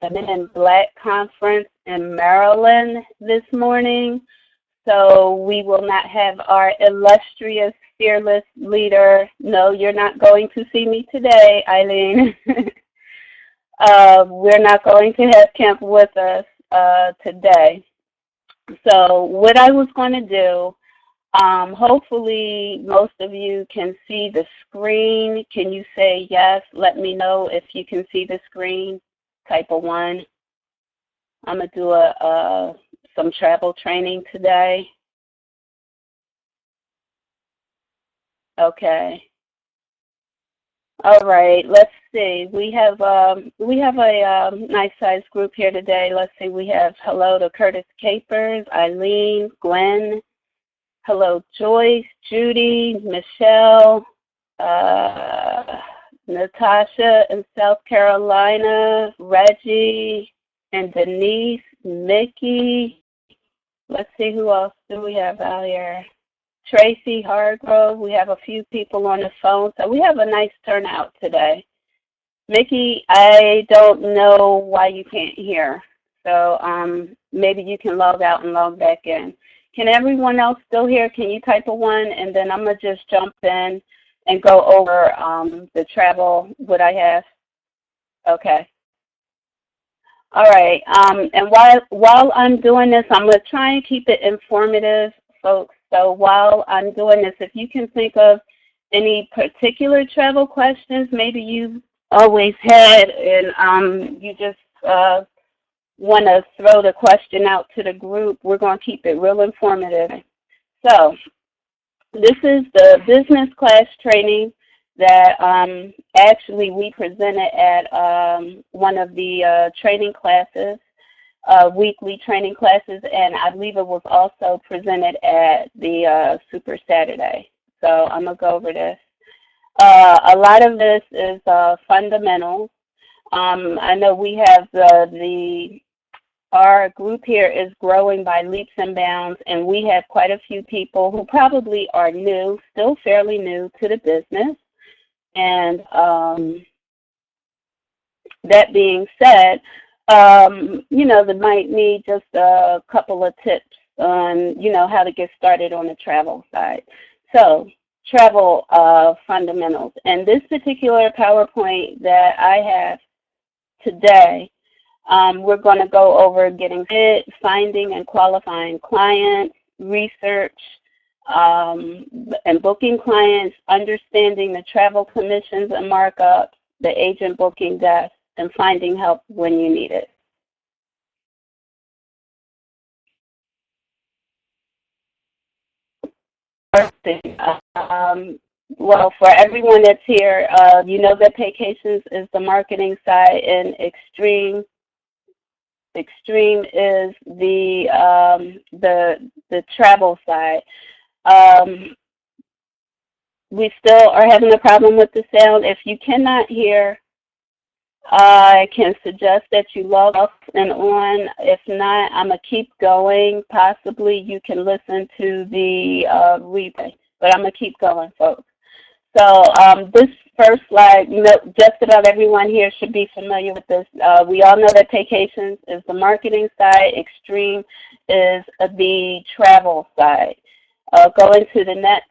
the Men in Black conference in Maryland this morning. So we will not have our illustrious, fearless leader. No, you're not going to see me today, Eileen. We're not going to have Kemp with us today. So what I was going to do, hopefully most of you can see the screen. Can you say yes? Let me know if you can see the screen. Type a 1. I'm going to do some travel training today. Okay. All right, let's see. We have a nice sized group here today. Let's see. We have hello to Curtis Capers, Eileen, Gwen. Hello, Joyce, Judy, Michelle, Natasha in South Carolina, Reggie, and Denise, Mickey. Let's see who else do we have out here. Tracy Hargrove. We have a few people on the phone, so we have a nice turnout today. Mickey, I don't know why you can't hear, so maybe you can log out and log back in. Can everyone else still hear? Can you type a 1, and then I'm going to just jump in and go over the travel, what I have? Okay. All right, and while I'm doing this, I'm going to try and keep it informative, folks. So while I'm doing this, if you can think of any particular travel questions maybe you've always had and you just want to throw the question out to the group, we're going to keep it real informative. So this is the business class training that actually we presented at one of the training classes. Weekly training classes, and I believe it was also presented at the Super Saturday. So I'm going to go over this. A lot of this is fundamentals. I know we have our group here is growing by leaps and bounds, and we have quite a few people who probably are new, still fairly new to the business. And that being said, they might need just a couple of tips on, how to get started on the travel side. So, travel fundamentals. And this particular PowerPoint that I have today, we're going to go over getting fit, finding and qualifying clients, research, and booking clients, understanding the travel commissions and markups, the agent booking desk, and finding help when you need it. First thing, well, for everyone that's here, you know that Paycations is the marketing side, and Extreme is the travel side. We still are having a problem with the sound. If you cannot hear, I can suggest that you log off and on. If not, I'm going to keep going. Possibly you can listen to the replay, but I'm going to keep going, folks. So this first slide, just about everyone here should be familiar with this. We all know that Paycations is the marketing side. Extreme is the travel side. Going to the next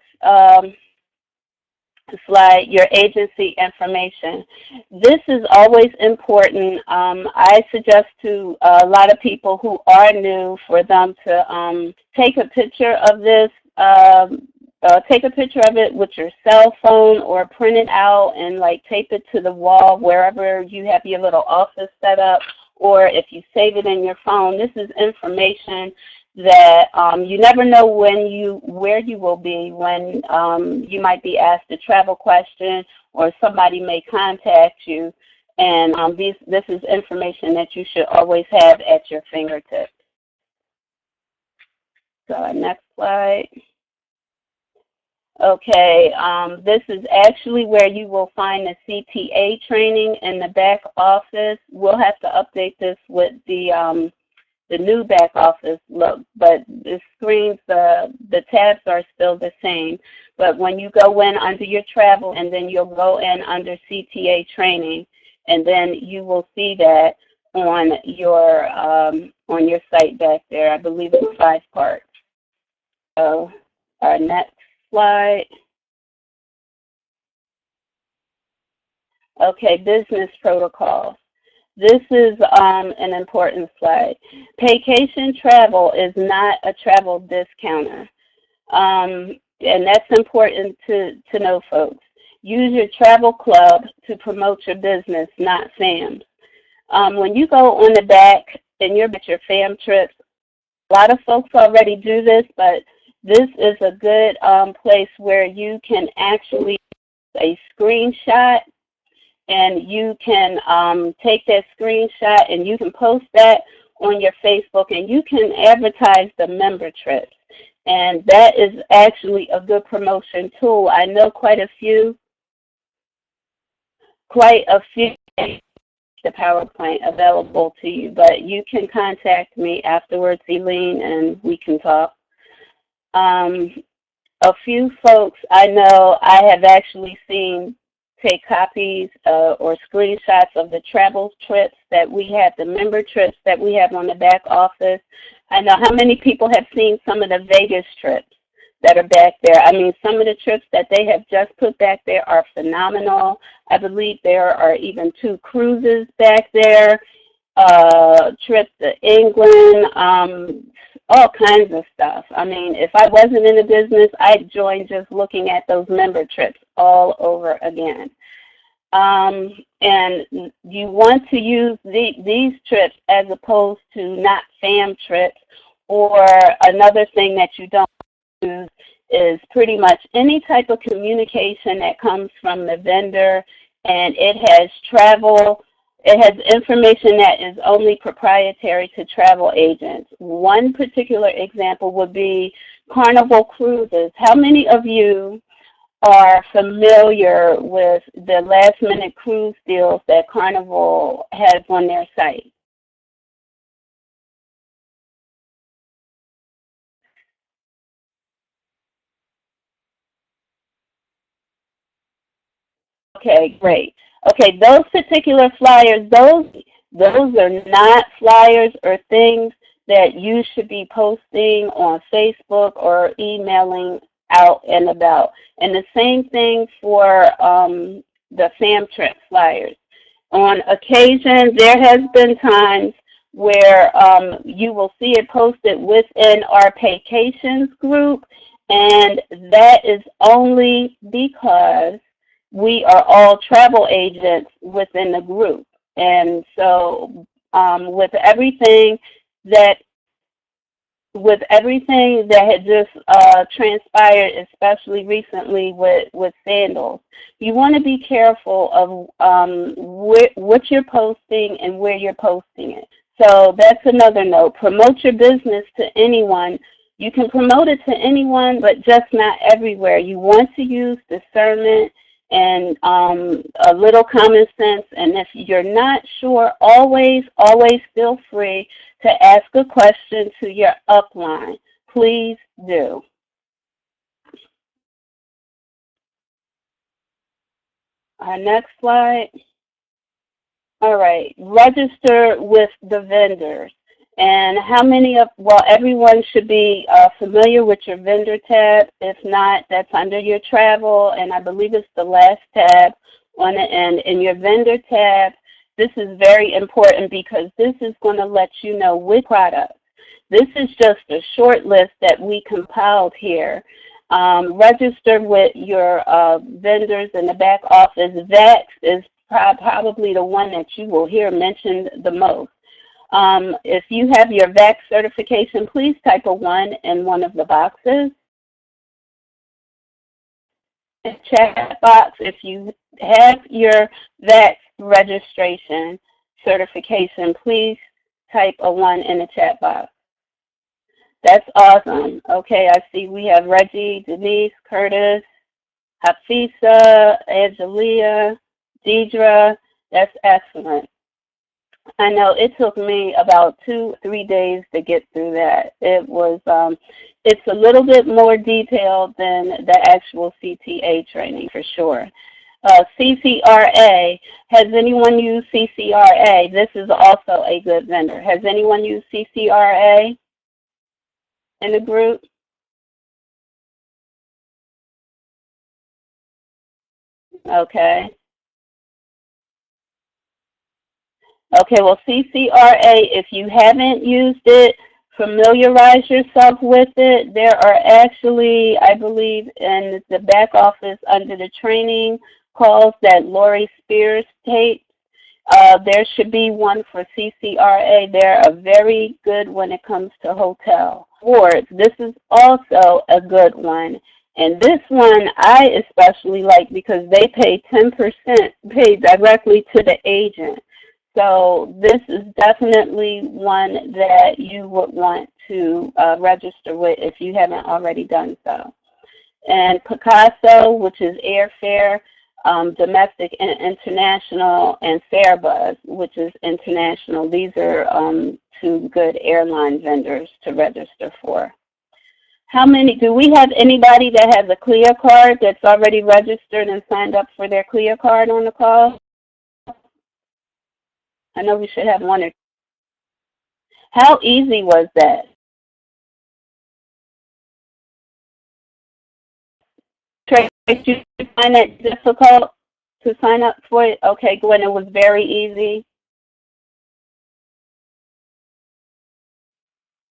slide, your agency information. This is always important. I suggest to a lot of people who are new for them to take a picture of this, take a picture of it with your cell phone or print it out and tape it to the wall wherever you have your little office set up, or if you save it in your phone. This is information that you never know where you will be when you might be asked a travel question or somebody may contact you, and this is information that you should always have at your fingertips. So next slide. Okay, this is actually where you will find the CTA training in the back office. We'll have to update this with the new back office look, but the screens, the tabs are still the same. But when you go in under your travel, and then you'll go in under CTA training, and then you will see that on your site back there. I believe it's 5 parts. So our next slide. Okay, business protocols. This is an important slide. Vacation travel is not a travel discounter. And that's important to know, folks. Use your travel club to promote your business, not FAMs. When you go on the back and you're at your FAM trips, a lot of folks already do this, but this is a good place where you can actually a screenshot, and you can take that screenshot and you can post that on your Facebook, and you can advertise the member trips. And that is actually a good promotion tool. I know quite a few the PowerPoint available to you, but you can contact me afterwards, Eileen, and we can talk. A few folks I know I have actually seen take copies or screenshots of the travel trips that we have, the member trips that we have on the back office. I know how many people have seen some of the Vegas trips that are back there. I mean, some of the trips that they have just put back there are phenomenal. I believe there are even 2 cruises back there, trips to England, all kinds of stuff. I mean, if I wasn't in the business, I'd join just looking at those member trips all over again. And you want to use these trips as opposed to not FAM trips, or another thing that you don't use is pretty much any type of communication that comes from the vendor, and it has information that is only proprietary to travel agents. One particular example would be Carnival Cruises. How many of you are familiar with the last-minute cruise deals that Carnival has on their site? Okay, great. Okay, those particular flyers, those are not flyers or things that you should be posting on Facebook or emailing out and about. And the same thing for the FAM trip flyers. On occasion, there has been times where you will see it posted within our Paycations group, and that is only because we are all travel agents within the group. And so with everything that had just transpired, especially recently with sandals, you want to be careful of what you're posting and where you're posting it. So that's another note. Promote your business to anyone. You can promote it to anyone, but just not everywhere. You want to use discernment and a little common sense. And if you're not sure, always feel free to ask a question to your upline. Please do. Our next slide. All right, register with the vendors. And how many of, well, everyone should be familiar with your vendor tab. If not, that's under your travel, and I believe it's the last tab on the end. In your vendor tab, this is very important because this is going to let you know which products. This is just a short list that we compiled here. Register with your vendors in the back office. VAX is probably the one that you will hear mentioned the most. If you have your VAX certification, please type a 1 in one of the boxes. The chat box, if you have your VAX registration certification, please type a 1 in the chat box. That's awesome. Okay, I see we have Reggie, Denise, Curtis, Hafisa, Angelia, Deidre. That's excellent. I know it took me about 2-3 days to get through that. It was, it's a little bit more detailed than the actual CTA training for sure. CCRA. Has anyone used CCRA? This is also a good vendor. Has anyone used CCRA in the group? Okay. Okay, well, CCRA, if you haven't used it, familiarize yourself with it. There are actually, I believe, in the back office under the training calls that Lori Spears takes. There should be one for CCRA. They're a very good when it comes to hotel boards. This is also a good one. And this one I especially like because they pay 10% paid directly to the agent. So this is definitely one that you would want to register with if you haven't already done so. And Picasso, which is airfare, domestic and international, and Fairbuzz, which is international. These are two good airline vendors to register for. How many, do we have anybody that has a Clear card that's already registered and signed up for their Clear card on the call? I know we should have one or two. How easy was that? Trace, did you find it difficult to sign up for it? Okay, Gwen, it was very easy.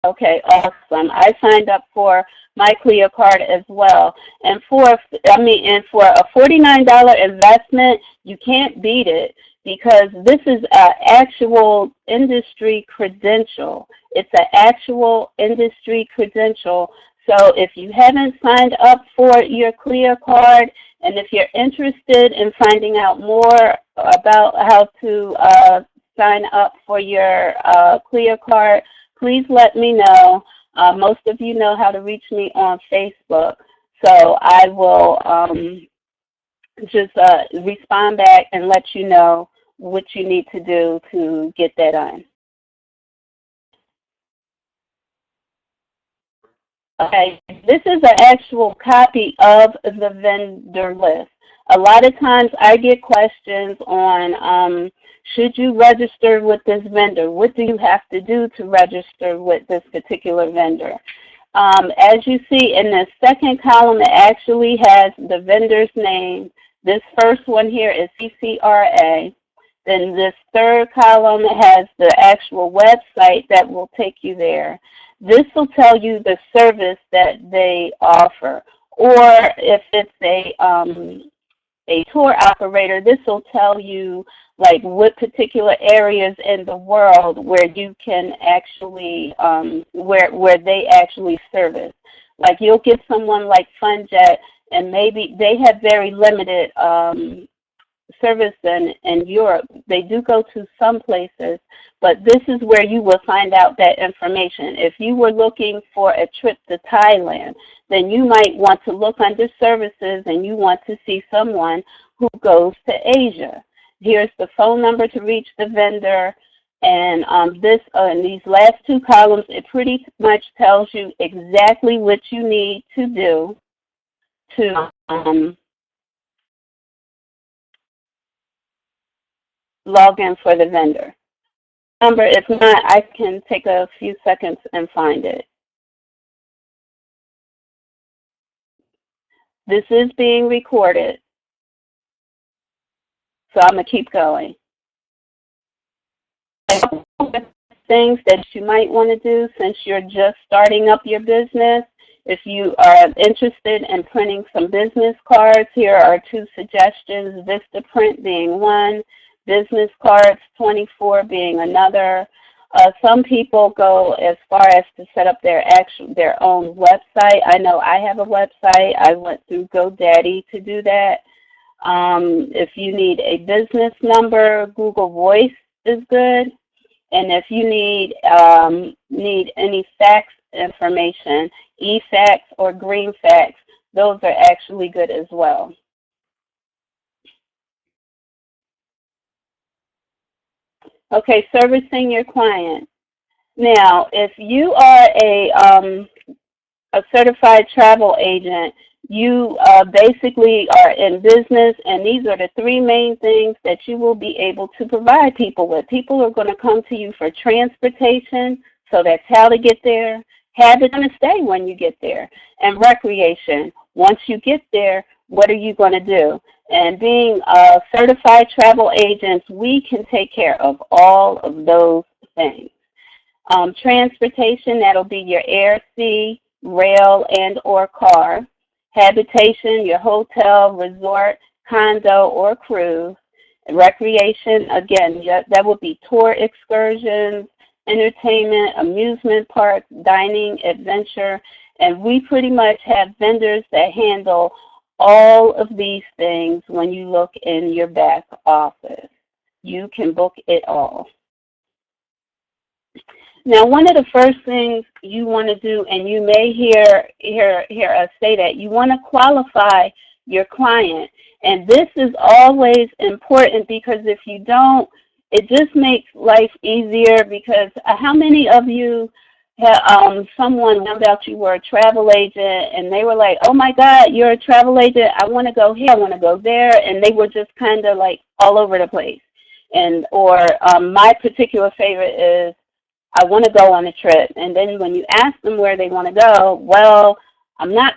Okay, awesome. I signed up for my Clear card as well. And for a $49 investment, you can't beat it because this is an actual industry credential. It's an actual industry credential. So if you haven't signed up for your Clear card, and if you're interested in finding out more about how to sign up for your Clear card, please let me know. Most of you know how to reach me on Facebook. So I will just respond back and let you know what you need to do to get that done. Okay, this is an actual copy of the vendor list. A lot of times I get questions on should you register with this vendor? What do you have to do to register with this particular vendor? As you see in the second column, it actually has the vendor's name. This first one here is CCRA. Then this third column has the actual website that will take you there. This will tell you the service that they offer. Or if it's a tour operator, this will tell you like what particular areas in the world where you can actually, where they actually service. Like you'll get someone like FunJet, and maybe they have very limited service in Europe. They do go to some places, but this is where you will find out that information. If you were looking for a trip to Thailand, then you might want to look under services and you want to see someone who goes to Asia. Here's the phone number to reach the vendor, and in these last two columns, it pretty much tells you exactly what you need to do to log in for the vendor. Number, if not, I can take a few seconds and find it. This is being recorded, so I'm going to keep going. Things that you might want to do since you're just starting up your business. If you are interested in printing some business cards, here are two suggestions, Vistaprint being one, business cards 24 being another. Some people go as far as to set up their own website. I know I have a website. I went through GoDaddy to do that. If you need a business number, Google Voice is good. And if you need any fax information, eFax or GreenFax, those are actually good as well. Okay, servicing your client. Now, if you are a certified travel agent, You basically are in business, and these are the three main things that you will be able to provide people with. People are going to come to you for transportation, so that's how to get there. Habits going to stay when you get there. And recreation. Once you get there, what are you going to do? And being certified travel agents, we can take care of all of those things. Transportation, that'll be your air, sea, rail, and or car. Habitation, your hotel, resort, condo, or cruise. Recreation, again, that would be tour excursions, entertainment, amusement parks, dining, adventure, and we pretty much have vendors that handle all of these things when you look in your back office. You can book it all. Now, one of the first things you want to do, and you may hear us say that, you want to qualify your client. And this is always important, because if you don't, it just makes life easier. Because how many of you have someone found out you were a travel agent and they were like, oh my God, you're a travel agent, I want to go here, I want to go there, and they were just kind of like all over the place. And or my particular favorite is, I want to go on a trip. And then when you ask them where they want to go, well, I'm not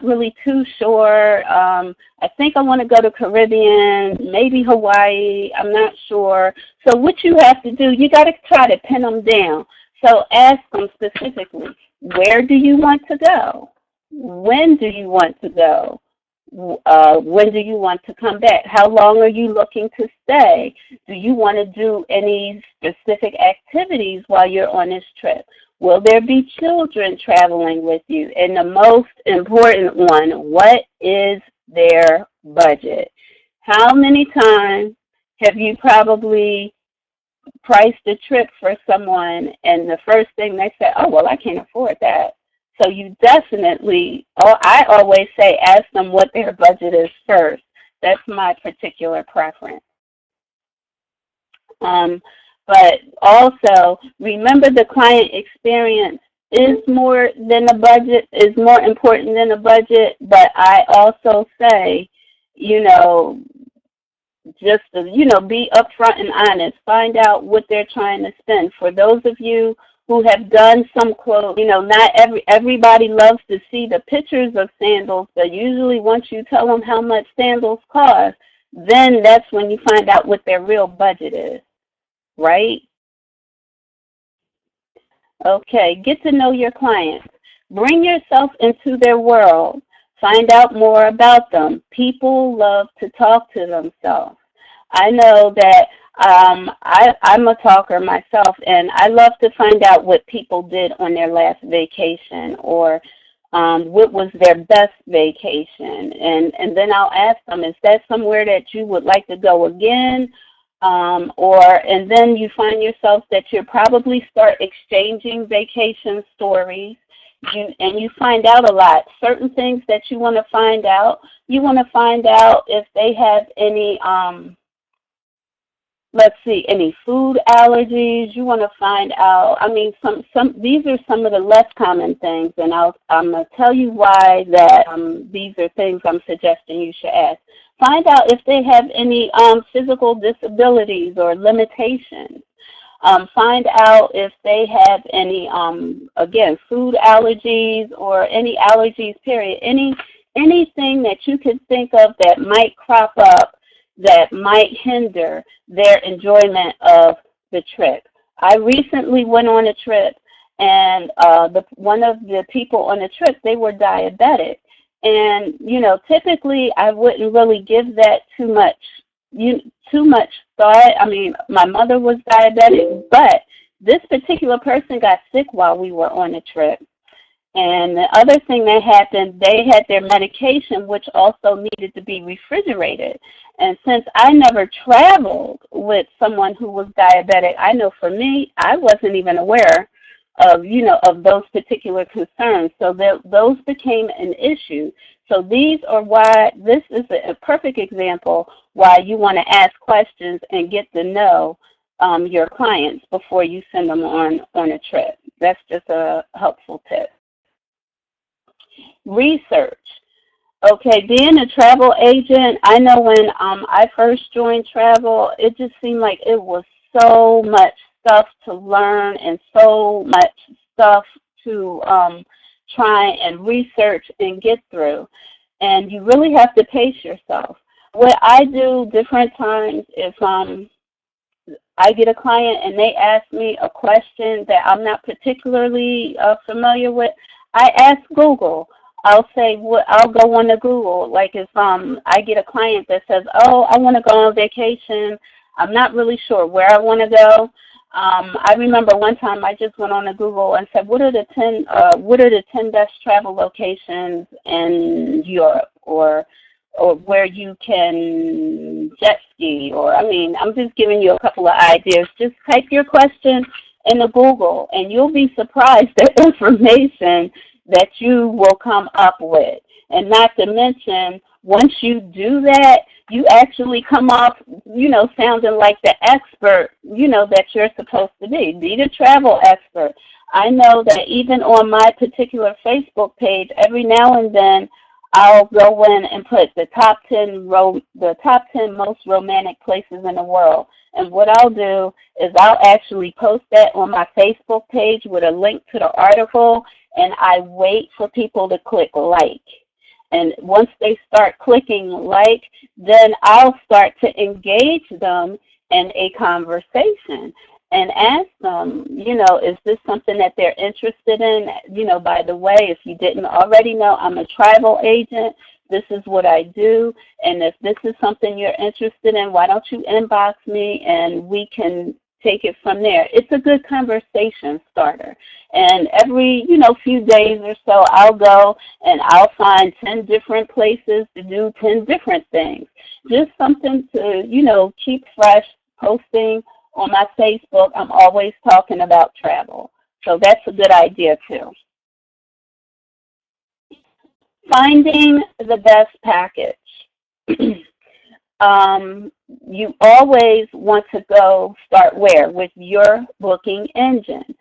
really too sure. I think I want to go to Caribbean, maybe Hawaii. I'm not sure. So what you have to do, you got to try to pin them down. So ask them specifically, where do you want to go? When do you want to go? When do you want to come back? How long are you looking to stay? Do you want to do any specific activities while you're on this trip? Will there be children traveling with you? And the most important one, what is their budget? How many times have you probably priced a trip for someone and the first thing they say, oh, well, I can't afford that? So you definitely, I always say, ask them what their budget is first. That's my particular preference. But also, remember, the client experience is more than a budget, is more important than a budget. But I also say, just to, be upfront and honest. Find out what they're trying to spend. For those of you who have done some clothes, not everybody loves to see the pictures of sandals, but usually once you tell them how much sandals cost, then that's when you find out what their real budget is, right? Okay, get to know your clients. Bring yourself into their world. Find out more about them. People love to talk to themselves. I know that I'm a talker myself, and I love to find out what people did on their last vacation, or what was their best vacation. And then I'll ask them, is that somewhere that you would like to go again? And then you find yourself that you probably start exchanging vacation stories. And you find out a lot. Certain things that you want to find out. You want to find out if they have any any food allergies. You want to find out, these are some of the less common things, and I'm going to tell you why that these are things I'm suggesting you should ask. Find out if they have any physical disabilities or limitations. Find out if they have any, food allergies or any allergies, period. Anything that you could think of that might crop up that might hinder their enjoyment of the trip. I recently went on a trip, and one of the people on the trip, they were diabetic. And, typically I wouldn't really give that too much thought. My mother was diabetic, but this particular person got sick while we were on the trip. And the other thing that happened, they had their medication, which also needed to be refrigerated. And since I never traveled with someone who was diabetic, I know for me, I wasn't even aware of those particular concerns. So those became an issue. So this is a perfect example why you want to ask questions and get to know your clients before you send them on a trip. That's just a helpful tip. Research. Okay, being a travel agent, I know when I first joined travel, it just seemed like it was so much stuff to learn and so much stuff to try and research and get through. And you really have to pace yourself. What I do different times if I get a client and they ask me a question that I'm not particularly familiar with, I ask Google. I'll say, I'll go on to Google. Like if I get a client that says, oh, I want to go on vacation, I'm not really sure where I want to go. I remember one time I just went on to Google and said, what are the 10 best travel locations in Europe, or where you can jet ski, or I'm just giving you a couple of ideas. Just type your question in the Google, and you'll be surprised at information that you will come up with. And not to mention, once you do that, you actually come off, sounding like the expert, that you're supposed to be. Be the travel expert. I know that even on my particular Facebook page, every now and then, I'll go in and put the top 10 most romantic places in the world. And what I'll do is I'll actually post that on my Facebook page with a link to the article, and I wait for people to click like. And once they start clicking like, then I'll start to engage them in a conversation and ask them, is this something that they're interested in? By the way, if you didn't already know, I'm a travel agent. This is what I do. And if this is something you're interested in, why don't you inbox me and we can take it from there. It's a good conversation starter. And every, few days or so, I'll go and I'll find 10 different places to do 10 different things. Just something to, keep fresh, posting on my Facebook. I'm always talking about travel. So that's a good idea too. Finding the best package. You always want to start where? With your booking engine.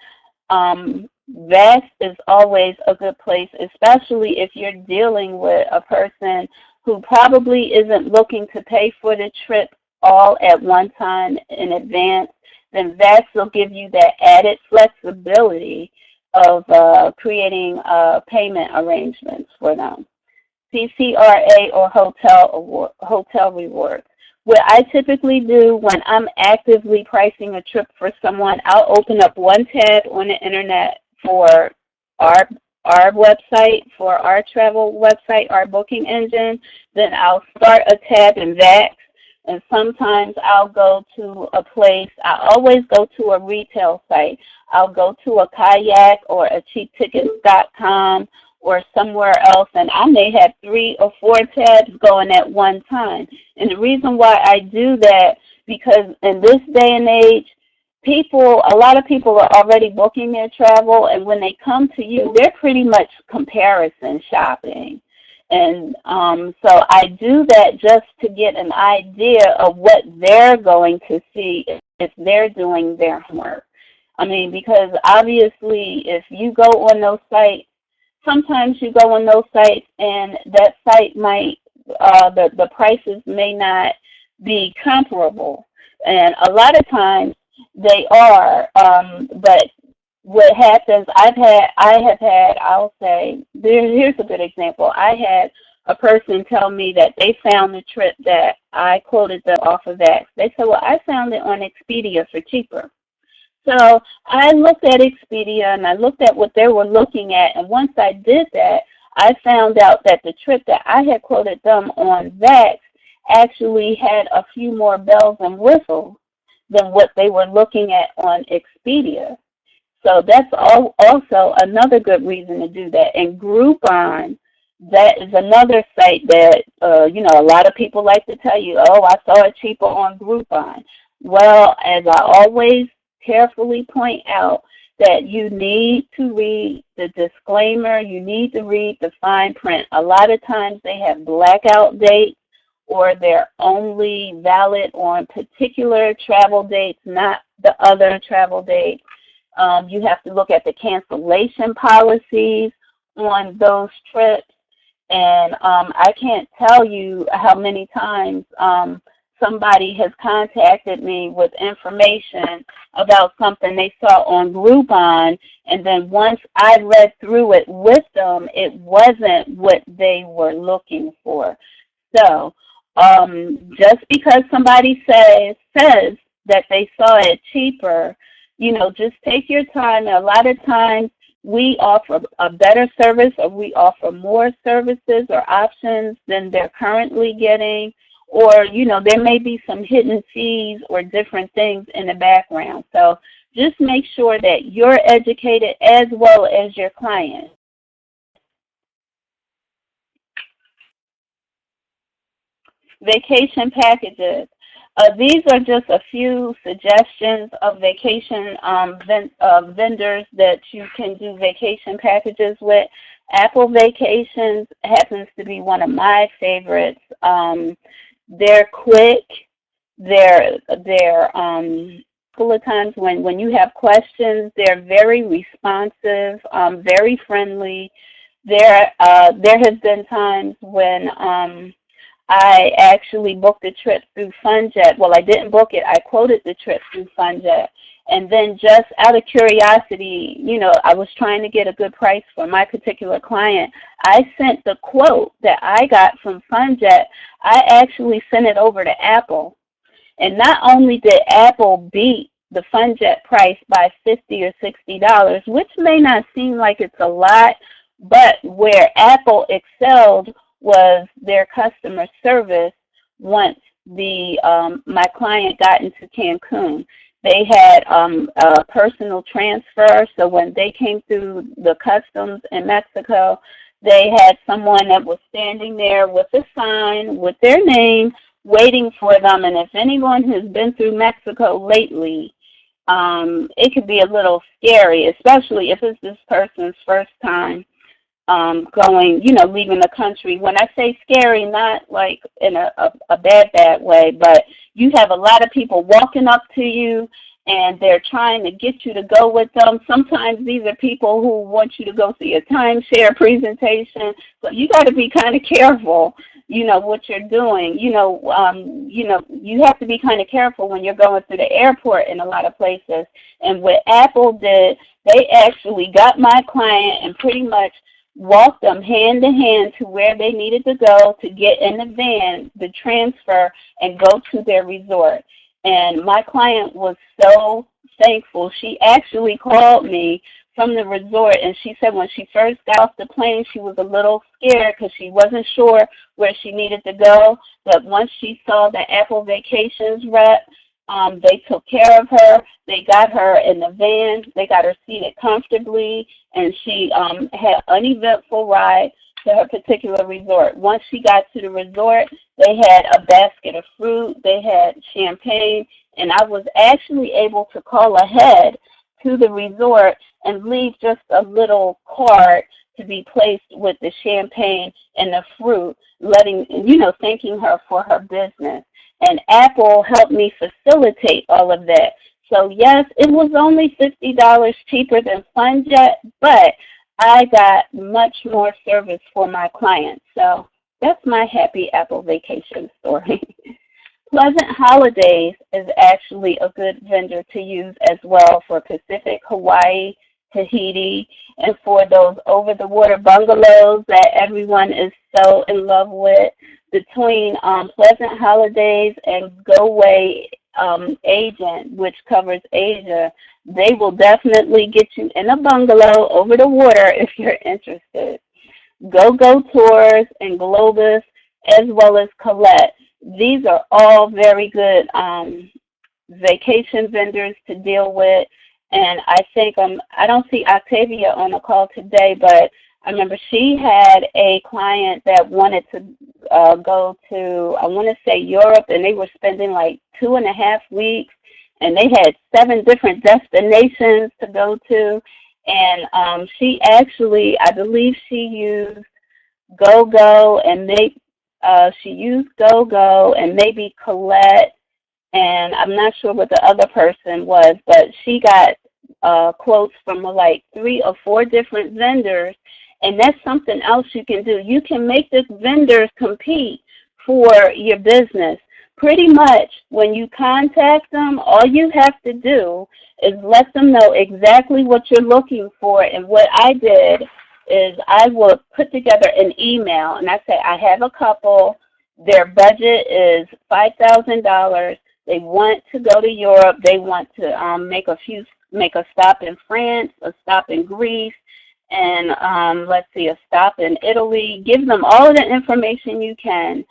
Vest is always a good place, especially if you're dealing with a person who probably isn't looking to pay for the trip all at one time in advance. Then Vest will give you that added flexibility of creating payment arrangements for them. CCRA or hotel rewards. What I typically do when I'm actively pricing a trip for someone, I'll open up one tab on the internet for our website, for our travel website, our booking engine. Then I'll start a tab in VAX, and sometimes I'll go to a place. I always go to a retail site. I'll go to a Kayak or a cheaptickets.com or somewhere else, and I may have 3 or 4 tabs going at one time. And the reason why I do that, because in this day and age, a lot of people are already booking their travel, and when they come to you, they're pretty much comparison shopping. And so I do that just to get an idea of what they're going to see if they're doing their homework. Because obviously if you go on those sites, sometimes you go on those sites and that site might, the prices may not be comparable. And a lot of times they are, but what happens, I'll say, here's a good example. I had a person tell me that they found the trip that I quoted them off of X. They said, well, I found it on Expedia for cheaper. So I looked at Expedia and I looked at what they were looking at, and once I did that, I found out that the trip that I had quoted them on VAX actually had a few more bells and whistles than what they were looking at on Expedia. So that's also another good reason to do that. And Groupon, that is another site that, a lot of people like to tell you, oh, I saw it cheaper on Groupon. Well, as I always carefully point out, that you need to read the disclaimer, you need to read the fine print. A lot of times they have blackout dates, or they're only valid on particular travel dates, not the other travel dates. You have to look at the cancellation policies on those trips. And I can't tell you how many times somebody has contacted me with information about something they saw on Groupon, and then once I read through it with them, it wasn't what they were looking for. So just because somebody says that they saw it cheaper, just take your time. A lot of times we offer a better service, or we offer more services or options than they're currently getting, or, there may be some hidden fees or different things in the background. So just make sure that you're educated as well as your client. Vacation packages. These are just a few suggestions of vacation vendors that you can do vacation packages with. Apple Vacations happens to be one of my favorites. They're quick. They're full of times when you have questions, they're very responsive, very friendly. There has been times when I actually booked a trip through FunJet. Well, I didn't book it. I quoted the trip through FunJet. And then just out of curiosity, I was trying to get a good price for my particular client. I sent the quote that I got from FunJet. I actually sent it over to Apple. And not only did Apple beat the FunJet price by $50 or $60, which may not seem like it's a lot, but where Apple excelled was their customer service once my client got into Cancun. They had a personal transfer, so when they came through the customs in Mexico, they had someone that was standing there with a sign with their name waiting for them. And if anyone has been through Mexico lately, it could be a little scary, especially if it's this person's first time going, leaving the country. When I say scary, not like in a bad way, but you have a lot of people walking up to you and they're trying to get you to go with them. Sometimes these are people who want you to go see a timeshare presentation. So you got to be kind of careful, what you're doing. You have to be kind of careful when you're going through the airport in a lot of places. And what Apple did, they actually got my client and pretty much walked them hand to hand to where they needed to go to get in the van, the transfer, and go to their resort. And my client was so thankful. She actually called me from the resort, and she said when she first got off the plane, she was a little scared because she wasn't sure where she needed to go. But once she saw the Apple Vacations rep, they took care of her. They got her in the van. They got her seated comfortably, and she had an uneventful ride to her particular resort. Once she got to the resort, they had a basket of fruit. They had champagne, and I was actually able to call ahead to the resort and leave just a little card to be placed with the champagne and the fruit, thanking her for her business. And Apple helped me facilitate all of that. So yes, it was only $50 cheaper than FunJet, but I got much more service for my clients. So that's my happy Apple vacation story. Pleasant Holidays is actually a good vendor to use as well for Pacific, Hawaii, Tahiti, and for those over-the-water bungalows that everyone is so in love with. Between Pleasant Holidays and GoWay Agent, which covers Asia, they will definitely get you in a bungalow over the water if you're interested. Go Tours and Globus, as well as Colette. These are all very good vacation vendors to deal with. And I think I don't see Octavia on the call today, but I remember she had a client that wanted to go to, I want to say Europe, and they were spending like 2.5 weeks, and they had 7 different destinations to go to. And she actually, I believe she used GoGo and maybe Colette, and I'm not sure what the other person was, but she got quotes from like 3 or 4 different vendors, And that's something else you can do. You can make the vendors compete for your business. Pretty much when you contact them, all you have to do is let them know exactly what you're looking for. And what I did is I will put together an email, and I say, I have a couple. Their budget is $5,000. They want to go to Europe. They want to make a stop in France, a stop in Greece, and a stop in Italy. Give them all of the information you can.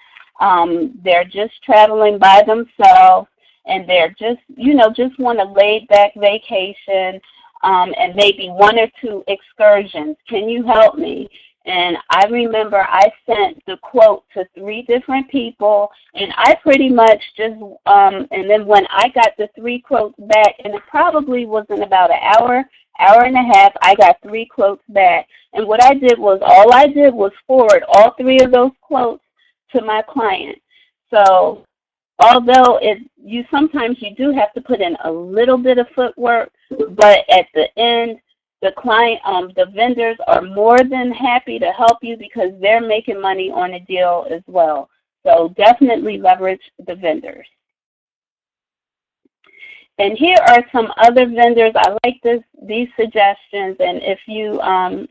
They're just traveling by themselves, and they're just want a laid-back vacation, and maybe one or two excursions. Can you help me? And I remember I sent the quote to 3 different people, and I pretty much just, and then when I got the 3 quotes back, and it probably was in about an hour and a half, I got 3 quotes back. And what I did was, all I did was forward all 3 of those quotes to my client. So although sometimes you do have to put in a little bit of footwork, but at the end, the client, the vendors are more than happy to help you because they're making money on a deal as well. So definitely leverage the vendors. And here are some other vendors. I like these suggestions, and if you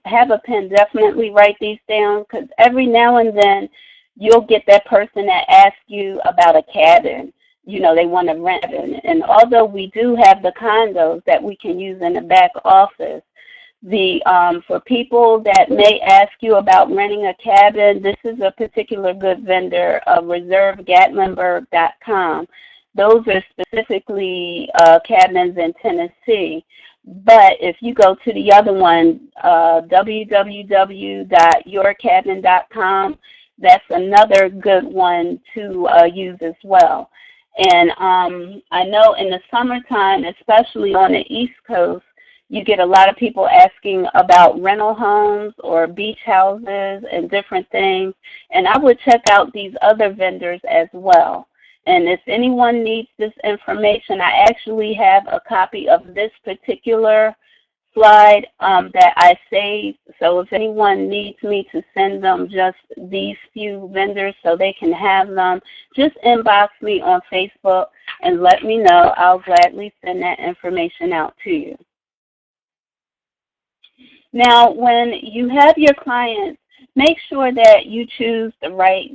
have a pen, definitely write these down, because every now and then you'll get that person that asks you about a cabin. They want to rent it. And although we do have the condos that we can use in the back office, for people that may ask you about renting a cabin, this is a particular good vendor, reservegatlinburg.com. Those are specifically cabins in Tennessee. But if you go to the other one, www.yourcabin.com, that's another good one to use as well. And I know in the summertime, especially on the East Coast, you get a lot of people asking about rental homes or beach houses and different things. And I would check out these other vendors as well. And if anyone needs this information, I actually have a copy of this particular slide that I saved. So if anyone needs me to send them just these few vendors so they can have them, just inbox me on Facebook and let me know. I'll gladly send that information out to you. Now, when you have your clients, make sure that you choose the right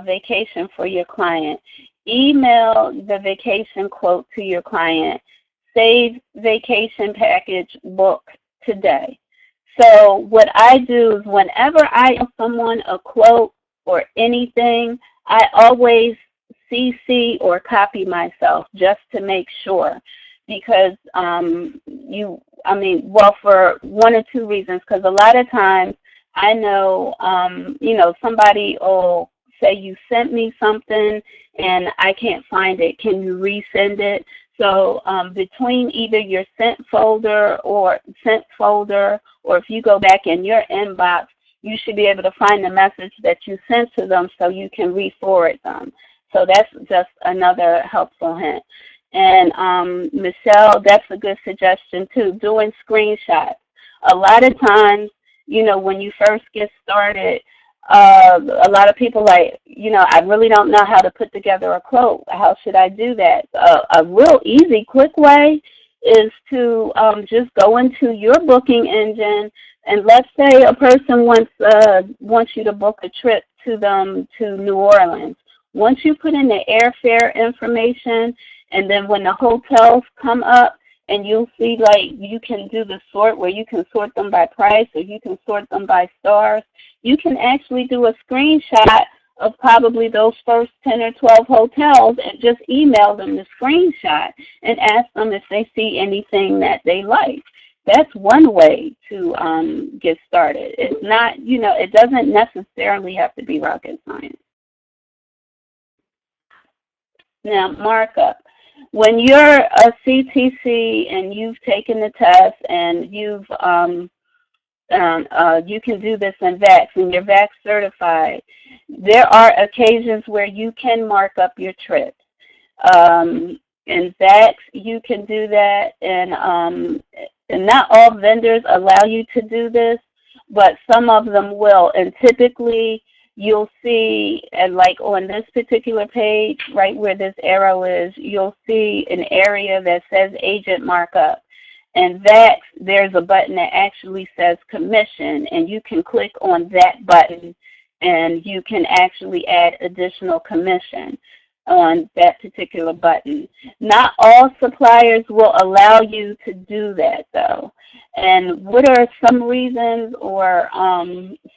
vacation for your client. Email the vacation quote to your client. Save vacation package, book today. So what I do is whenever I give someone a quote or anything, I always CC or copy myself just to make sure. Because for 1 or 2 reasons. Because a lot of times I know, somebody will say you sent me something and I can't find it. Can you resend it? So between either your sent folder or if you go back in your inbox, you should be able to find the message that you sent to them so you can re-forward them. So that's just another helpful hint. And Michelle, that's a good suggestion too, doing screenshots. A lot of times, when you first get started, a lot of people I really don't know how to put together a quote. How should I do that? A real easy, quick way is to just go into your booking engine, and let's say a person wants you to book a trip to them to New Orleans. Once you put in the airfare information, and then when the hotels come up, and you'll see you can do the sort where you can sort them by price or you can sort them by stars. You can actually do a screenshot of probably those first 10 or 12 hotels and just email them the screenshot and ask them if they see anything that they like. That's one way to get started. It's not, it doesn't necessarily have to be rocket science. Now, markup. When you're a CTC and you've taken the test and you can do this in VAX and you're VAX certified, there are occasions where you can mark up your trips. In VAX, you can do that, and not all vendors allow you to do this, but some of them will. And typically you'll see, and like on this particular page, right where this arrow is, you'll see an area that says agent markup. And that, there's a button that actually says commission, and you can click on that button and you can actually add additional commission on that particular button. Not all suppliers will allow you to do that though. And what are some reasons, or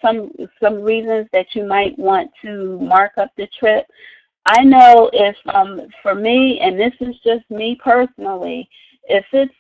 some reasons that you might want to mark up the trip? I know if, for me, and this is just me personally, if it's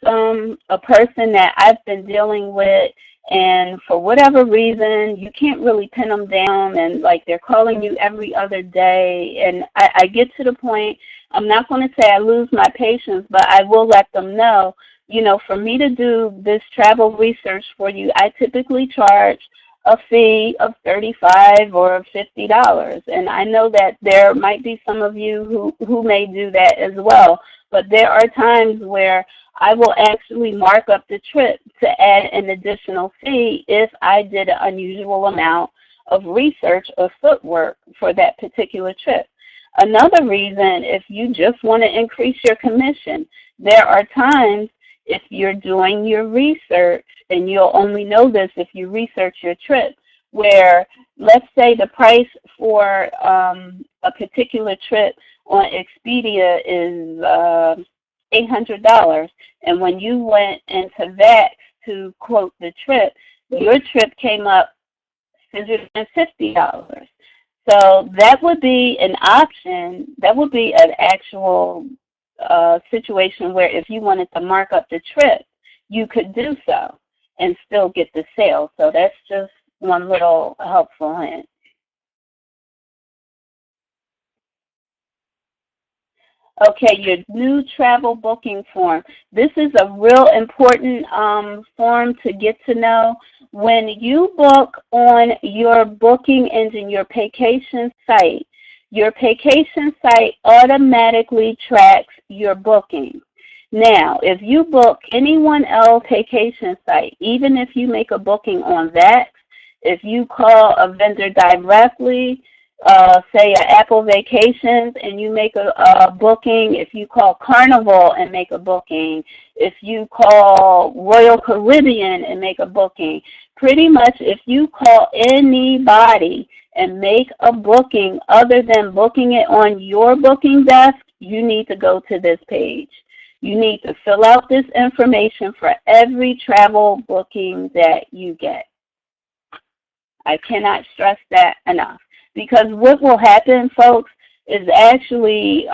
a person that I've been dealing with and for whatever reason you can't really pin them down, and like they're calling you every other day, and I get to the point, I'm not going to say I lose my patience, but I will let them know, you know, for me to do this travel research for you, I typically charge a fee of $35 or $50. And I know that there might be some of you who may do that as well. But there are times where I will actually mark up the trip to add an additional fee if I did an unusual amount of research or footwork for that particular trip. Another reason, if you just want to increase your commission, there are times if you're doing your research, and you'll only know this if you research your trip, where let's say the price for a particular trip on Expedia is $800, and when you went into VAX to quote the trip, your trip came up $150. So that would be an option. That would be an actual situation where if you wanted to mark up the trip, you could do so and still get the sale. So that's just one little helpful hint. Okay, your new travel booking form. This is a real important form to get to know. When you book on your booking engine, your Paycation site, your Paycation site automatically tracks your booking. Now, if you book anyone else Paycation site, even if you make a booking on that, if you call a vendor directly, say Apple Vacations, and you make a booking, if you call Carnival and make a booking, if you call Royal Caribbean and make a booking, pretty much if you call anybody and make a booking other than booking it on your booking desk, you need to go to this page. You need to fill out this information for every travel booking that you get. I cannot stress that enough. Because what will happen, folks, is actually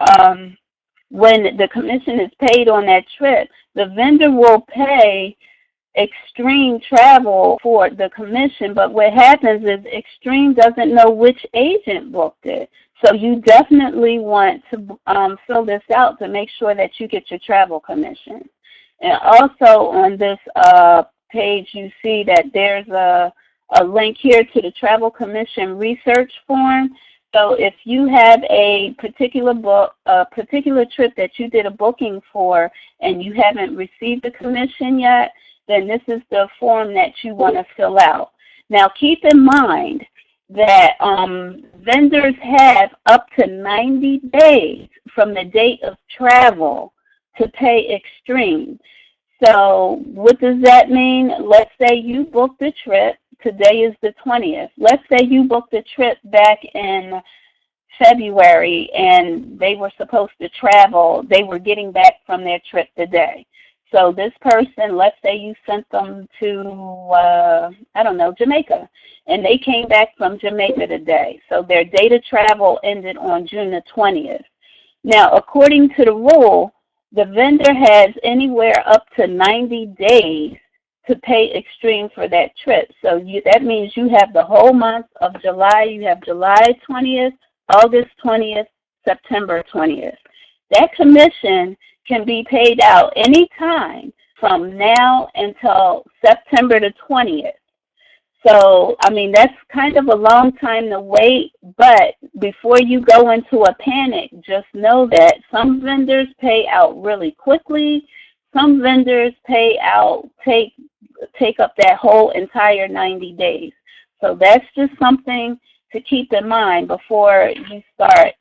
when the commission is paid on that trip, the vendor will pay Extreme Travel for the commission, but what happens is Extreme doesn't know which agent booked it. So you definitely want to fill this out to make sure that you get your travel commission. And also on this page, you see that there's a link here to the Travel Commission research form. So if you have a particular trip that you did a booking for and you haven't received the commission yet, then this is the form that you want to fill out. Now keep in mind that vendors have up to 90 days from the date of travel to pay Extreme. So what does that mean? Let's say you booked the trip. Today is the 20th. Let's say you booked a trip back in February and they were supposed to travel. They were getting back from their trip today. So this person, let's say you sent them to, I don't know, Jamaica, and they came back from Jamaica today. So their date of travel ended on June the 20th. Now, according to the rule, the vendor has anywhere up to 90 days to pay Extreme for that trip. So that means you have the whole month of July. You have July 20th, August 20th, September 20th. That commission can be paid out anytime from now until September the 20th. So, I mean, that's kind of a long time to wait, but before you go into a panic, just know that some vendors pay out really quickly. Some vendors pay out, take take up that whole entire 90 days. So that's just something to keep in mind before you start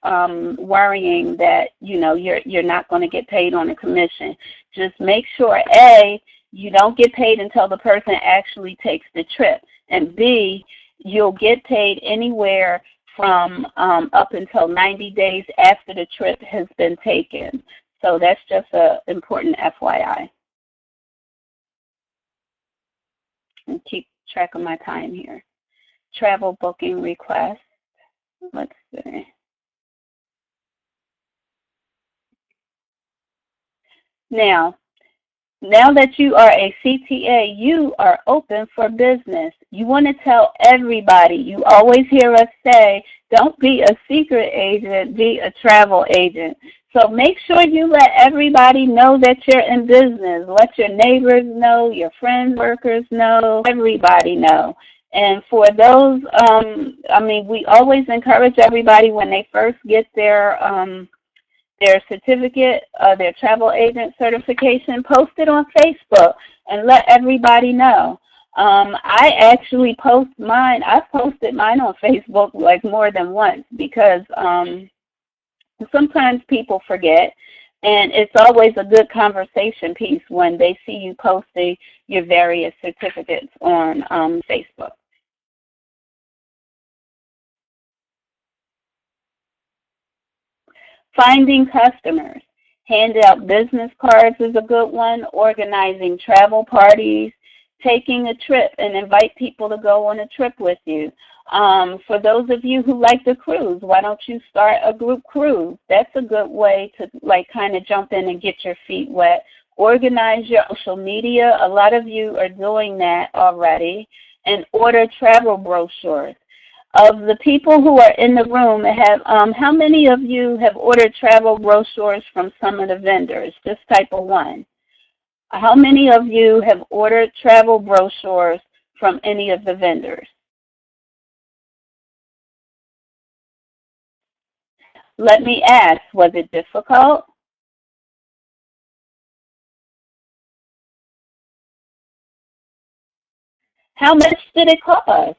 worrying that, you know, you're not going to get paid on a commission. Just make sure, A, you don't get paid until the person actually takes the trip, and B, you'll get paid anywhere from up until 90 days after the trip has been taken. So that's just an important FYI. And keep track of my time here. Travel booking request. Let's see. Now that you are a CTA, you are open for business. You want to tell everybody. You always hear us say, don't be a secret agent, be a travel agent. So make sure you let everybody know that you're in business. Let your neighbors know, your friends, workers know, everybody know. And for those, we always encourage everybody when they first get their certificate, their travel agent certification, post it on Facebook and let everybody know. I actually post mine. I've posted mine on Facebook like more than once because sometimes people forget, and it's always a good conversation piece when they see you posting your various certificates on Facebook. Finding customers. Hand out business cards is a good one. Organizing travel parties. Taking a trip and invite people to go on a trip with you. For those of you who like to cruise, why don't you start a group cruise? That's a good way to kind of jump in and get your feet wet. Organize your social media. A lot of you are doing that already. And order travel brochures. Of the people who are in the room, how many of you have ordered travel brochures from some of the vendors? Just type a 1. How many of you have ordered travel brochures from any of the vendors? Let me ask, was it difficult? How much did it cost?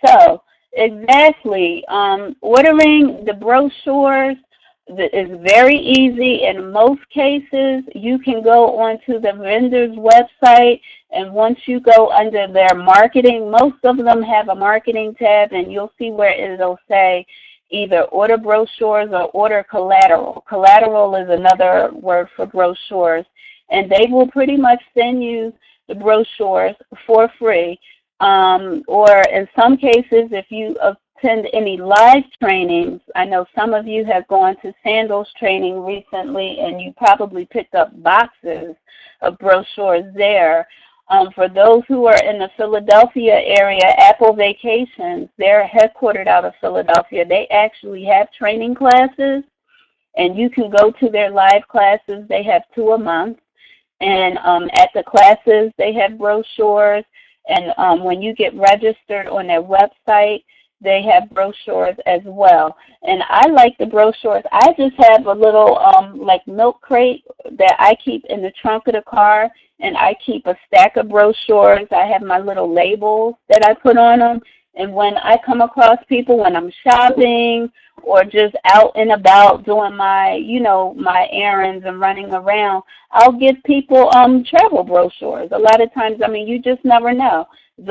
So, exactly, ordering the brochures is very easy. In most cases, you can go onto the vendor's website, and once you go under their marketing, most of them have a marketing tab, and you'll see where it'll say either order brochures or order collateral. Collateral is another word for brochures, and they will pretty much send you the brochures for free. Or in some cases, if you attend any live trainings, I know some of you have gone to Sandals training recently, and you probably picked up boxes of brochures there. For those who are in the Philadelphia area, Apple Vacations, they're headquartered out of Philadelphia. They actually have training classes, and you can go to their live classes. They have 2 a month. And at the classes, they have brochures. And when you get registered on their website, they have brochures as well. And I like the brochures. I just have a little milk crate that I keep in the trunk of the car, and I keep a stack of brochures. I have my little labels that I put on them. And when I come across people, when I'm shopping or just out and about doing my, my errands and running around, I'll give people travel brochures. A lot of times, you just never know. It's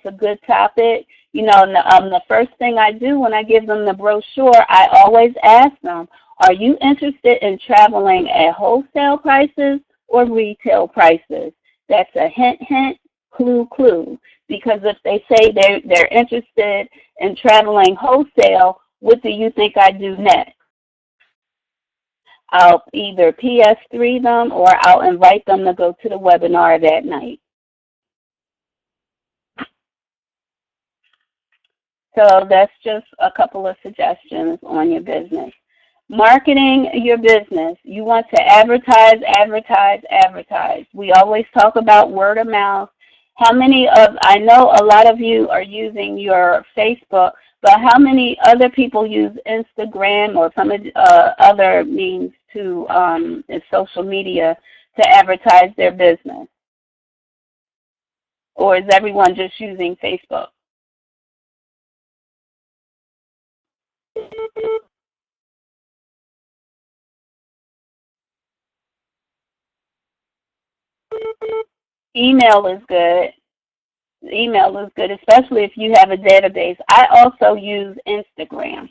a good topic. The first thing I do when I give them the brochure, I always ask them, are you interested in traveling at wholesale prices or retail prices? That's a hint, hint, clue, clue. Because if they say they're interested in traveling wholesale, what do you think I do next? I'll either PS3 them or I'll invite them to go to the webinar that night. So that's just a couple of suggestions on your business. Marketing your business. You want to advertise, advertise, advertise. We always talk about word of mouth. How many of, I know a lot of you are using your Facebook, but how many other people use Instagram or some other means to, in social media to advertise their business? Or is everyone just using Facebook? Email is good. Email is good, especially if you have a database. I also use Instagram.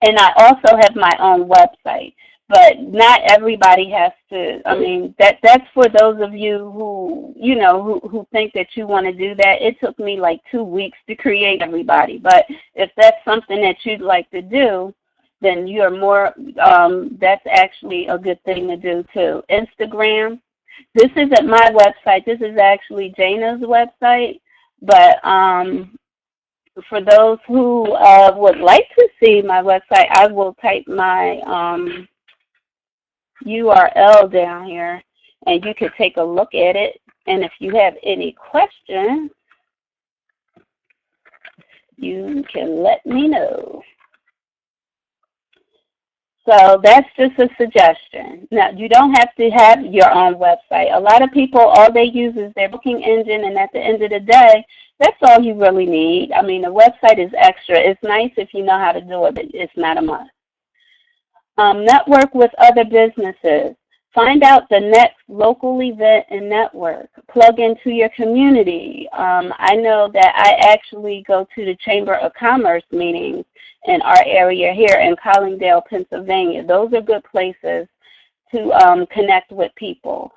And I also have my own website. But not everybody has to, I mean, that's for those of you who, who think that you want to do that. It took me like 2 weeks to create everybody. But if that's something that you'd like to do, then you're more, that's actually a good thing to do too. Instagram. This isn't my website. This is actually Jana's website. But for those who would like to see my website, I will type my URL down here, and you can take a look at it. And if you have any questions, you can let me know. So that's just a suggestion. Now, you don't have to have your own website. A lot of people, all they use is their booking engine, and at the end of the day, that's all you really need. I mean, the website is extra. It's nice if you know how to do it, but it's not a must. Network with other businesses. Find out the next local event and network. Plug into your community. I know that I actually go to the Chamber of Commerce meetings in our area here in Collingdale, Pennsylvania. Those are good places to connect with people.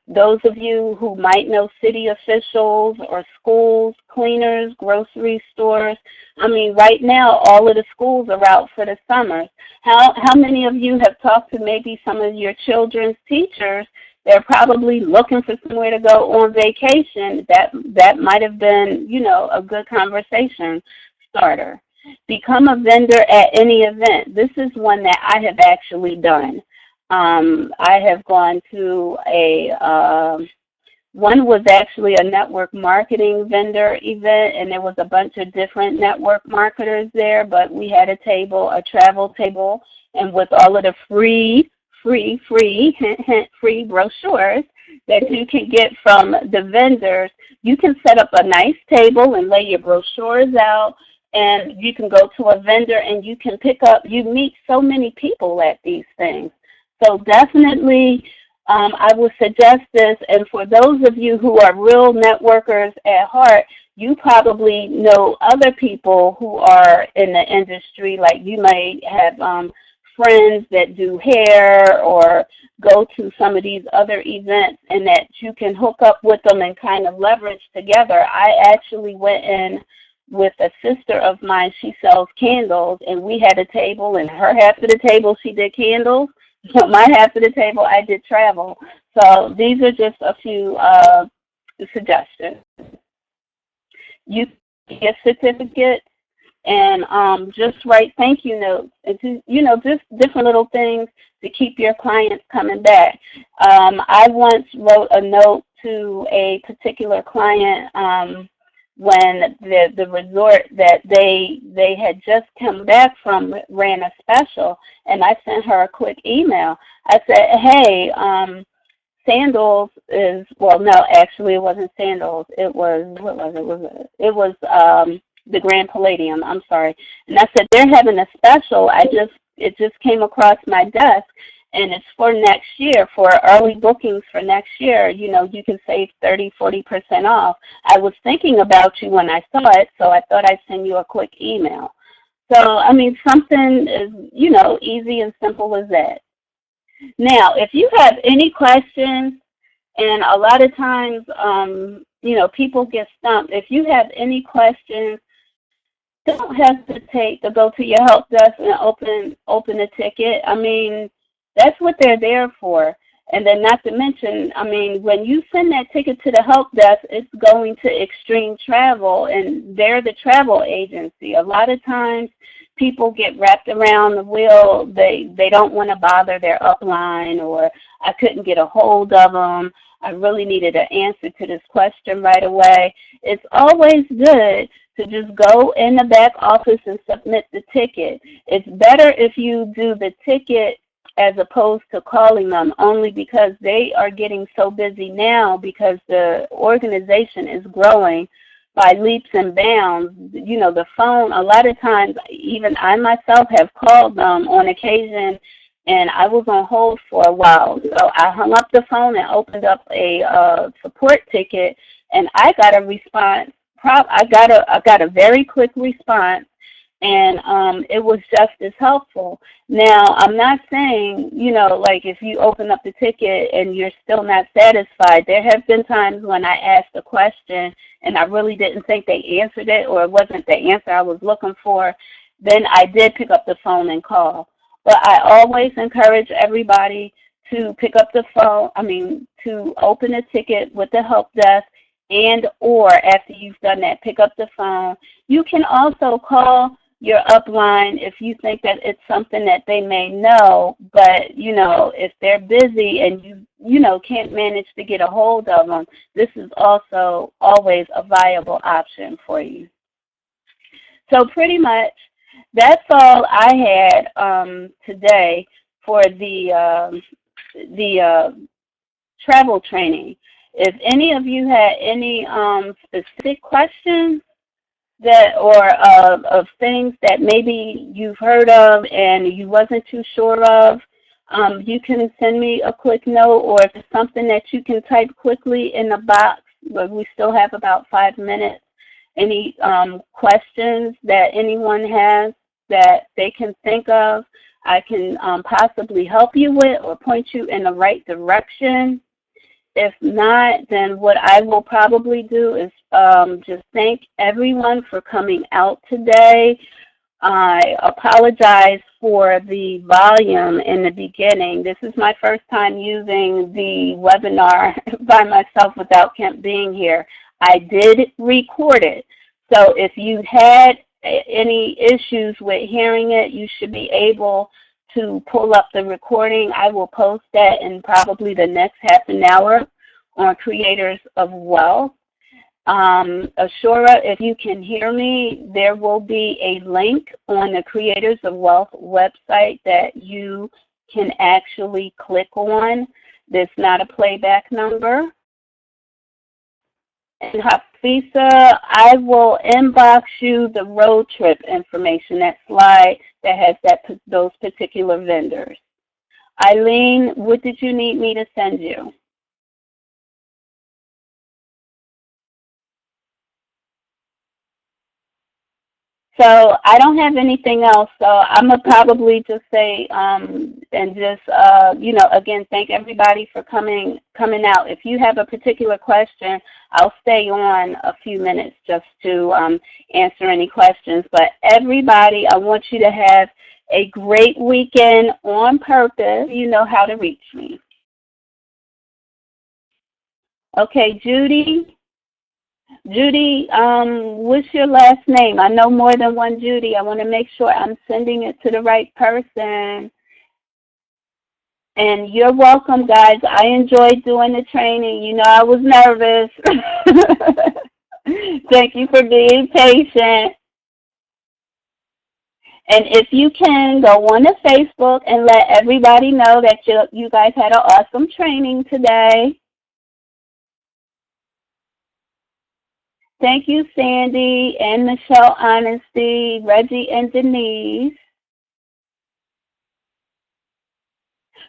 Those of you who might know city officials or schools, cleaners, grocery stores. I mean, right now, all of the schools are out for the summer. How many of you have talked to maybe some of your children's teachers? They're probably looking for somewhere to go on vacation. That might have been, a good conversation starter. Become a vendor at any event. This is one that I have actually done. I have gone to one was actually a network marketing vendor event, and there was a bunch of different network marketers there, but we had a table, a travel table, and with all of the free brochures that you can get from the vendors, you can set up a nice table and lay your brochures out, and you can go to a vendor and you can pick up, you meet so many people at these things. So definitely, I would suggest this, and for those of you who are real networkers at heart, you probably know other people who are in the industry, like you may have friends that do hair or go to some of these other events, and that you can hook up with them and kind of leverage together. I actually went in with a sister of mine. She sells candles, and we had a table, and her half of the table she did candles. So my half of the table, I did travel. So these are just a few suggestions. You get certificates and just write thank you notes, and just different little things to keep your clients coming back. I once wrote a note to a particular client when the resort that they had just come back from ran a special, and I sent her a quick email. I said, hey, Sandals is, well, no, actually it wasn't Sandals. It was, what was it? It was the Grand Palladium, I'm sorry. And I said, they're having a special. It just came across my desk, and it's for next year, for early bookings for next year. You can save 30-40% off. I was thinking about you when I saw it, so I thought I'd send you a quick email. So, I mean, something is, easy and simple as that. Now, if you have any questions, and a lot of times, people get stumped. If you have any questions, don't hesitate to go to your help desk and open a ticket. I mean, that's what they're there for. And then not to mention, I mean, when you send that ticket to the help desk, it's going to Extreme Travel, and they're the travel agency. A lot of times people get wrapped around the wheel. They don't want to bother their upline, or I couldn't get a hold of them. I really needed an answer to this question right away. It's always good to just go in the back office and submit the ticket. It's better if you do the ticket as opposed to calling them, only because they are getting so busy now because the organization is growing by leaps and bounds. You know, the phone, a lot of times, even I myself have called them on occasion, and I was on hold for a while. So I hung up the phone and opened up a support ticket, and I got a response. I got a very quick response, and it was just as helpful. Now, I'm not saying, you know, like if you open up the ticket and you're still not satisfied. There have been times when I asked a question and I really didn't think they answered it, or it wasn't the answer I was looking for. Then I did pick up the phone and call. But I always encourage everybody to pick up the phone, to open a ticket with the help desk, and or after you've done that, pick up the phone. You can also call your upline if you think that it's something that they may know, but, you know, if they're busy and you know, can't manage to get a hold of them, this is also always a viable option for you. So pretty much that's all I had today for the travel training. If any of you had any specific questions that or of things that maybe you've heard of and you wasn't too sure of, you can send me a quick note, or if it's something that you can type quickly in the box, but we still have about 5 minutes. Any questions that anyone has that they can think of, I can possibly help you with or point you in the right direction. If not, then what I will probably do is just thank everyone for coming out today. I apologize for the volume in the beginning. This is my first time using the webinar by myself without Kemp being here. I did record it, so if you had any issues with hearing it, you should be able to pull up the recording. I will post that in probably the next half an hour on Creators of Wealth. Ashura, if you can hear me, there will be a link on the Creators of Wealth website that you can actually click on. There's not a playback number. And Hafisa, I will inbox you the road trip information, that slide that has those particular vendors. Eileen, what did you need me to send you? So I don't have anything else, so I'm going to probably just say and just, you know, again, thank everybody for coming out. If you have a particular question, I'll stay on a few minutes just to answer any questions. But everybody, I want you to have a great weekend on purpose. You know how to reach me. Okay, Judy. Judy, what's your last name? I know more than one Judy. I want to make sure I'm sending it to the right person. And you're welcome, guys. I enjoyed doing the training. You know, I was nervous. Thank you for being patient. And if you can, go on to Facebook and let everybody know that you guys had an awesome training today. Thank you, Sandy and Michelle Honesty, Reggie and Denise.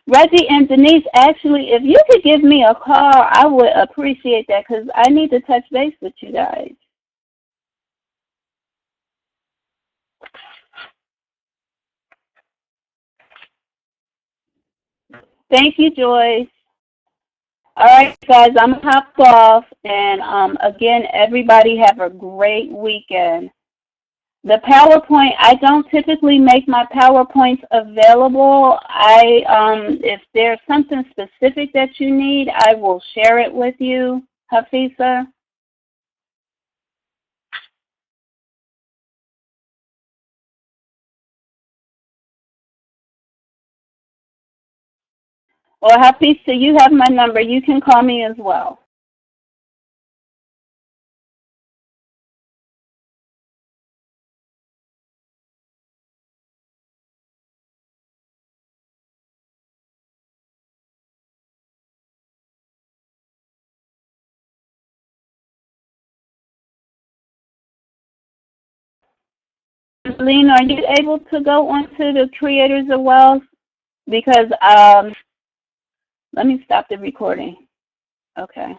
Reggie and Denise, actually, if you could give me a call, I would appreciate that because I need to touch base with you guys. Thank you, Joyce. All right, guys, I'm going to hop off. And again, everybody have a great weekend. The PowerPoint, I don't typically make my PowerPoints available. If there's something specific that you need, I will share it with you, Hafisa. Well, Hafisa, you have my number. You can call me as well. Lena, are you able to go onto the Creators of Wealth? Because let me stop the recording. Okay.